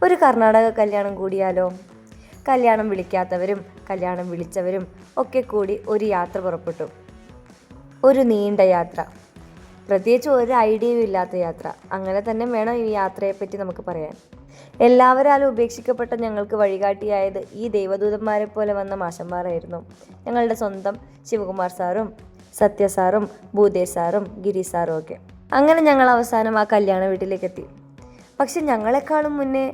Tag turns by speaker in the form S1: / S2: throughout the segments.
S1: ഒരു കർണാടക കല്യാണം കൂടിയാലോ? കല്യാണം വിളിക്കാത്തവരും കല്യാണം വിളിച്ചവരും ഒക്കെ കൂടി ഒരു യാത്ര പുറപ്പെട്ടു. ഒരു നീണ്ട യാത്ര, പ്രത്യേകിച്ച് ഒരു ഐഡിയയും ഇല്ലാത്ത യാത്ര. അങ്ങനെ തന്നെ വേണം ഈ യാത്രയെപ്പറ്റി നമുക്ക് പറയാൻ. എല്ലാവരാലും ഉപേക്ഷിക്കപ്പെട്ട ഞങ്ങൾക്ക് വഴികാട്ടിയായത് ഈ ദൈവദൂതന്മാരെ പോലെ വന്ന മാഷന്മാരായിരുന്നു. ഞങ്ങളുടെ സ്വന്തം ശിവകുമാർ സാറും സത്യ സാറും ഭൂതേ സാറും ഗിരി സാറും ഒക്കെ. അങ്ങനെ ഞങ്ങൾ അവസാനം ആ കല്യാണ വീട്ടിലേക്ക് എത്തി. പക്ഷെ ഞങ്ങളെക്കാളും മുന്നേ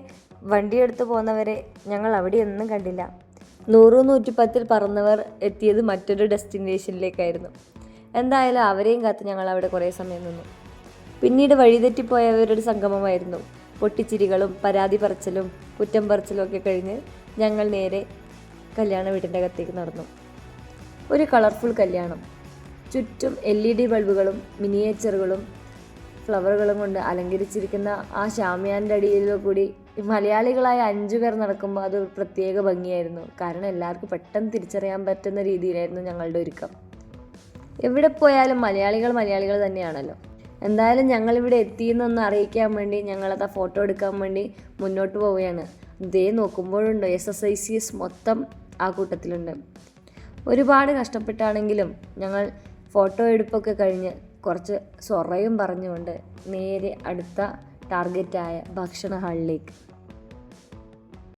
S1: വണ്ടിയെടുത്ത് പോന്നവരെ ഞങ്ങൾ അവിടെയൊന്നും കണ്ടില്ല. 100-110 പറന്നവർ എത്തിയത് മറ്റൊരു ഡെസ്റ്റിനേഷനിലേക്കായിരുന്നു. എന്തായാലും അവരെയും കാത്ത് ഞങ്ങൾ അവിടെ കുറേ സമയം നിന്നു. പിന്നീട് വഴിതെറ്റിപ്പോയവരുടെ സംഗമമായിരുന്നു. പൊട്ടിച്ചിരികളും പരാതി പറച്ചിലും കുറ്റം പറച്ചിലും ഒക്കെ കഴിഞ്ഞ് ഞങ്ങൾ നേരെ കല്യാണ വീട്ടിൻ്റെ അകത്തേക്ക് നടന്നു. ഒരു കളർഫുൾ കല്യാണം. ചുറ്റും LED ബൾബുകളും മിനിയേച്ചറുകളും ഫ്ലവറുകളും കൊണ്ട് അലങ്കരിച്ചിരിക്കുന്ന ആ ഷാമിയാൻ്റെ അടിയിലോ കൂടി മലയാളികളായ 5 പേർ നടക്കുമ്പോൾ അത് പ്രത്യേക ഭംഗിയായിരുന്നു. കാരണം എല്ലാവർക്കും പെട്ടെന്ന് തിരിച്ചറിയാൻ പറ്റുന്ന രീതിയിലായിരുന്നു ഞങ്ങളുടെ ഒരുക്കം. എവിടെ പോയാലും മലയാളികൾ തന്നെയാണല്ലോ. എന്തായാലും ഞങ്ങളിവിടെ എത്തിയെന്നൊന്ന് അറിയിക്കാൻ വേണ്ടി ഞങ്ങളത് ഫോട്ടോ എടുക്കാൻ വേണ്ടി മുന്നോട്ട് പോവുകയാണ്. ഇതേ നോക്കുമ്പോഴുണ്ട് SSICS മൊത്തം ആ കൂട്ടത്തിലുണ്ട്. ഒരുപാട് കഷ്ടപ്പെട്ടാണെങ്കിലും ഞങ്ങൾ ഫോട്ടോ എടുപ്പൊക്കെ കഴിഞ്ഞ് കുറച്ച് സൊറയും പറഞ്ഞുകൊണ്ട് നേരെ അടുത്ത ടാർഗറ്റായ ഭക്ഷണ ഹാളിലേക്ക്.